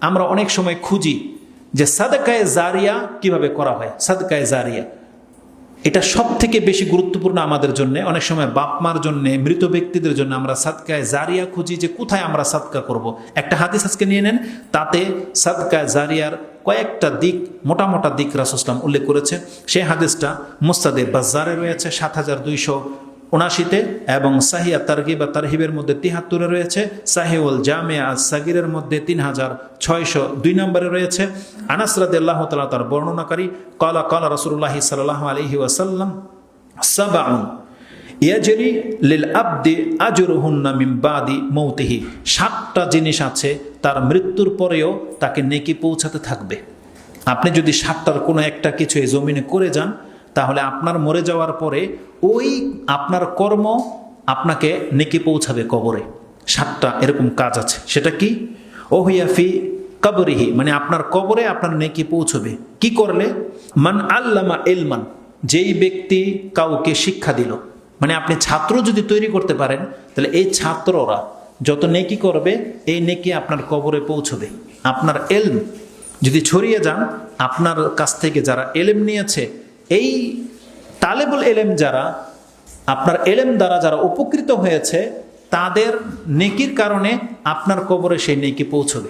আমরা অনেক সময় খুঁজি যে সাদকায়ে জারিয়া কিভাবে করা হয়। সাদকায়ে জারিয়া এটা সব থেকে বেশি গুরুত্বপূর্ণ আমাদের জন্য। অনেক সময় বাপ মার জন্য, মৃত ব্যক্তিদের জন্য আমরা সাদকায়ে জারিয়া খুঁজি যে কোথায় আমরা সাদকা করব। একটা হাদিস আজকে নিয়ে নেন, তাতে সাদকায়ে জারিয়ার কয়েকটা দিক, মোটা মোটা দিক রাসূল সাল্লাল্লাহু আলাইহি ওয়াসাল্লাম উল্লেখ করেছে। সেই হাদিসটা মুসনাদে বাজ্জারে রয়েছে ৭২৭৯-তে এবং সাহিয়া তারগিব বা তারহিবের মধ্যে ৭৩-এ রয়েছে, সাহিউল জামিয়া আস-সাগীরের মধ্যে ৩৬০২ নম্বরে রয়েছে। আনাস রাদিয়াল্লাহু তাআলা তার বর্ণনাকারী, ক্বালা ক্বালা রাসূলুল্লাহ সাল্লাল্লাহু আলাইহি ওয়াসাল্লাম সাবউন ইয়াজরি লিল আবদি আজরুহুন্না মিন বাদি মৌতিহি। ৭টা জিনিস আছে তার মৃত্যুর পরেও তাকে নেকি পৌঁছাতে থাকবে। আপনি যদি ৭টার কোনো একটা কিছু এই জমিনে করে যান, তাহলে আপনার মরে যাওয়ার পরে ওই আপনার কর্ম আপনাকে নেকি পৌঁছাবে কবরে। ৭টা এরকম কাজ আছে। সেটা কি? ওহিয়াফি কবরিহি, মানে আপনার কবরে আপনার নেকি পৌঁছবে। কি করলে? মান আল্লামা ইলমান, যেই ব্যক্তি কাউকে শিক্ষা দিল। মানে আপনি ছাত্র যদি তৈরি করতে পারেন, তাহলে এই ছাত্ররা যত নেকি করবে এই নেকি আপনার কবরে পৌঁছবে। আপনার এলম যদি ছড়িয়ে যান, আপনার কাছ থেকে যারা এলেম নিয়েছে, এই তালেবুল এলেম যারা, আপনার এলেম দ্বারা যারা উপকৃত হয়েছে, তাদের নেকির কারণে আপনার কবরে সেই নেকি পৌঁছবে।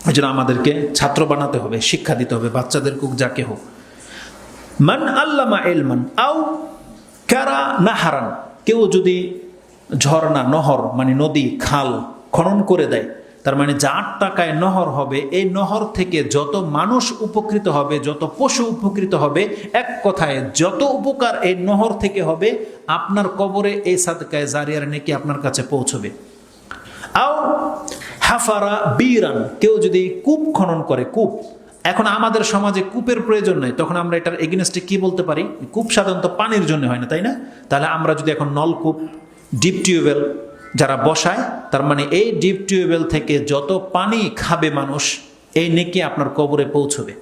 এই জন্য আমাদেরকে ছাত্র বানাতে হবে, শিক্ষা দিতে হবে, বাচ্চাদের কুক যাকে হোক। মান আল্লামা ইলমান আও কারা নাহারান, কেউ যদি ঝর্ণা, নহর মানে নদী, খাল খনন করে দেয়, তার মানে যার টাকায় নহর হবে, এই নহর থেকে যত মানুষ উপকৃত হবে, যত পশু উপকৃত হবে, এক কথায় যত উপকার এই নহর থেকে হবে, আপনার কবরে এই সাদকায়ে জারিয়ার নেকি আপনার কাছে পৌঁছবে। আও হাফারা বীরান, কেউ যদি কূপ খনন করে। কূপ, এখন আমাদের সমাজে কূপের প্রয়োজন নাই, তখন আমরা এটার এগেইনস্টে কি বলতে পারি? কূপ সাধারণত পানির জন্য হয় না, তাই না? তাহলে আমরা যদি এখন নলকূপ, ডিপ টিউবওয়েল যারা বসায়, তার মানে এই ডিপ টিউবওয়েল থেকে যত পানি খাবে মানুষ, এই নেকি আপনার কবরে পৌঁছবে।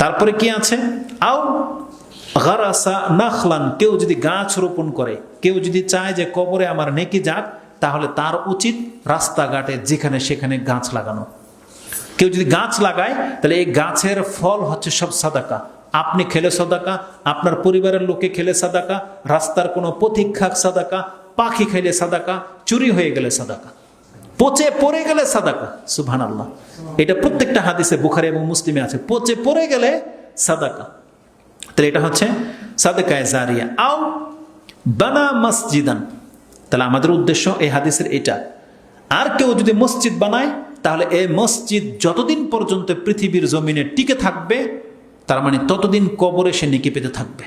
তারপরে কি আছে? আও গারাসা নাখলান, কেউ যদি গাছ রোপণ করে। কেউ যদি চায় যে কবরে আমার নেকি যাক, তাহলে তার উচিত রাস্তাঘাটে যেখানে সেখানে গাছ লাগানো। কেউ যদি গাছ লাগায়, তাহলে এই গাছের ফল হচ্ছে সব সাদাকা। আপনি খেলে সাদাকা, আপনার পরিবারের লোকে খেলে সাদাকা, রাস্তার কোনো পথিক খাক সাদাকা, পাখি খাইলে সাদাকা, চুরি হয়ে গেলে সাদাকা, পচে পড়ে গেলে সাদাকা। সুবহানাল্লাহ, এটা প্রত্যেকটা হাদিসে বুখারী এবং মুসলিমে আছে, পচে পড়ে গেলে সাদাকা। তাহলে এটা হচ্ছে সাদকায়ে জারিয়া। আও বানা মসজিদান, তাহলে আমাদের উদ্দেশ্য এই হাদিসের এটা। আর কেউ যদি মসজিদ বানায়, তাহলে এই মসজিদ যতদিন পর্যন্ত পৃথিবীর জমিনে টিকে থাকবে, তার মানে ততদিন কবরে সে নেকি পেতে থাকবে।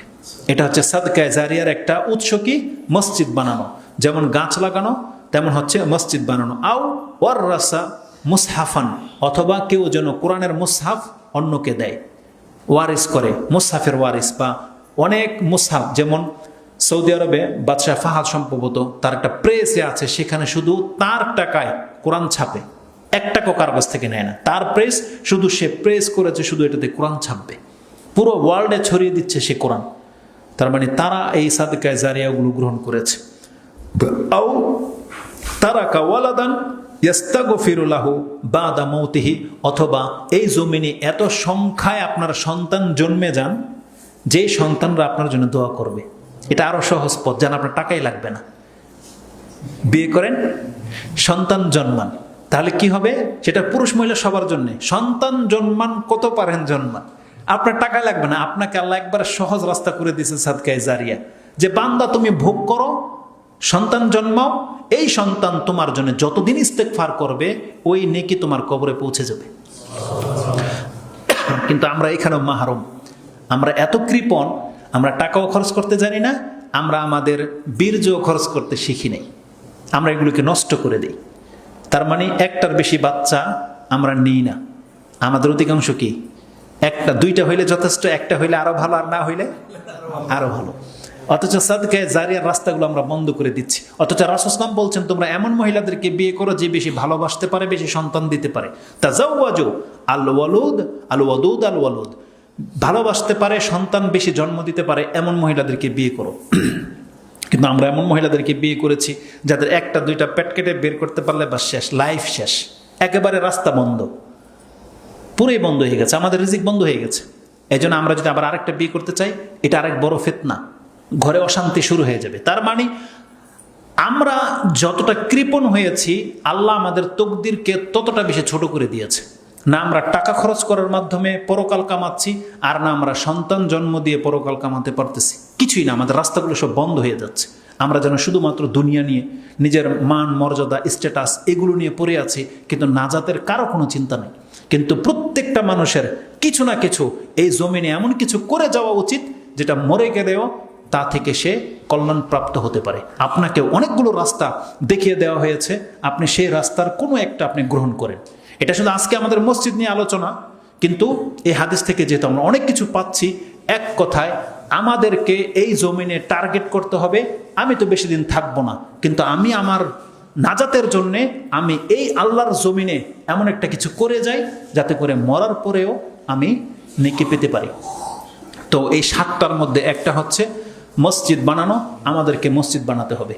এটা হচ্ছে সাদকায়ে জারিয়ার একটা উৎস। কি? মসজিদ বানানো, যেমন গাছ লাগানো, তেমন হচ্ছে মসজিদ বানানো। আও ওয়াররাসা মুসহাফান, অথবা কেউ যেন কোরআনের মুসহাফ অন্যকে দেয়, ওয়ারিস করে, মুসহাফের ওয়ারিস। বা অনেক মুসহাফ, যেমন সৌদি আরবে বাদশাহ ফাহাদ সম্ভবত তার একটা প্রেসে আছে, সেখানে শুধু তার টাকায় কোরআন ছাপে, 1 টাকাও কার কাছ থেকে নেয় না। তার প্রেস, শুধু সে প্রেস করেছে, শুধু এটাতে কোরআন ছাপবে, পুরো ওয়ার্ল্ডে ছড়িয়ে দিচ্ছে সে কোরআন। তার মানে তারা এই সাদকায়ে জারিয়াগুলো গ্রহণ করেছে। আও তারাকা ওয়ালাদান ইস্তাগফিরু লাহু বাদা মাউতিহি, অথবা এই জমিনে এত সংখ্যায় আপনার সন্তান জন্মে যান, যেই সন্তানরা আপনার জন্য দোয়া করবে। এটা আরো সহজ পথ, যেন আপনার টাকাই লাগবে না। বিয়ে করেন, সন্তান জন্মান, তাহলে কি হবে? সেটা পুরুষ মহিলা সবার জন্য। সন্তান জন্মান, কত পারেন জন্মান, আপনার টাকা লাগবে না। আপনাকে আল্লাহ একবার সহজ রাস্তা করে দিয়েছে সাদকায়ে জারিয়া, যে বান্দা তুমি ভোগ করো, সন্তান জন্মাও, এই সন্তান তোমার জন্য যতদিন ইস্তেগফার করবে, ওই নেকি তোমার কবরে পৌঁছে যাবে। কিন্তু আমরা এখানেও মাহরুম, আমরা এত কৃপণ, আমরা টাকাও খরচ করতে জানি না, আমরা আমাদের বীর্য খরচ করতে শিখি নাই, আমরা এগুলোকে নষ্ট করে দিই। তার মানে একটার বেশি বাচ্চা আমরা নিই না। আমাদের অধিকাংশ কি? 1টা 2টা হইলে যথেষ্ট, 1টা হইলে আরো ভালো, আর না হইলে আরো ভালো। অথচ সাদকায়ে জারিয়ার রাস্তাগুলো আমরা বন্ধ করে দিচ্ছি। অথচ রাসূল সাল্লাল্লাহু আলাইহি ওয়াসাল্লাম বলছেন, তোমরা এমন মহিলাদেরকে বিয়ে করো যে বেশি ভালোবাসতে পারে, বেশি সন্তান দিতে পারে। তাজাওয়াজু আল ওয়ালুদ আল ওয়াদুদ আল ওয়ালুদ, ভালোবাসতে পারে, সন্তান বেশি জন্ম দিতে পারে, এমন মহিলাদেরকে বিয়ে করো। কিন্তু আমরা এমন মহিলাদেরকে বিয়ে করেছি যাদের 1টা 2টা পেট কেটে বের করতে পারলে বা শেষ, লাইফ শেষ। একেবারে রাস্তা বন্ধ, পুরোই বন্ধ হয়ে গেছে, আমাদের রিজিক বন্ধ হয়ে গেছে। এই জন্য আমরা যদি আবার আরেকটা বিয়ে করতে চাই, এটা আরেক বড় ফিতনা, ঘরে অশান্তি শুরু হয়ে যাবে। তার মানে আমরা যতটা কৃপণ হয়েছি, আল্লাহ আমাদের তকদিরকে ততটা বেশি ছোট করে দিয়েছে। না আমরা টাকা খরচ করার মাধ্যমে পরকাল কামাচ্ছি, আর না আমরা সন্তান জন্ম দিয়ে পরকাল কামাতে পারতেছি, কিছুই না। আমাদের রাস্তাগুলো সব বন্ধ হয়ে যাচ্ছে। আমরা যেন শুধুমাত্র দুনিয়া নিয়ে, নিজের মান মর্যাদা স্ট্যাটাস এগুলো নিয়ে পড়ে আছি, কিন্তু নাজাতের কারো কোনো চিন্তা নেই। কিন্তু প্রত্যেকটা মানুষের কিছু না কিছু এই জমিনে এমন কিছু করে যাওয়া উচিত, যেটা মরে গেলেও তা থেকে সে কল্যাণপ্রাপ্ত হতে পারে। আপনাকে অনেকগুলো রাস্তা দেখিয়ে দেওয়া হয়েছে, আপনি সেই রাস্তার কোনো একটা আপনি গ্রহণ করেন। এটা শুধু আজকে আমাদের মসজিদ নিয়ে আলোচনা, কিন্তু এই হাদিস থেকে যেহেতু আমরা অনেক কিছু পাচ্ছি, এক কথায় আমাদেরকে এই জমিনে টার্গেট করতে হবে। আমি তো বেশি দিন থাকবো না, কিন্তু আমি আমার নাজাতের জন্যে আমি এই আল্লাহর জমিনে এমন একটা কিছু করে যাই, যাতে করে মরার পরেও আমি নেকি পেতে পারি। তো এই 7টার মধ্যে একটা হচ্ছে মসজিদ বানানো, আমাদেরকে মসজিদ বানাতে হবে।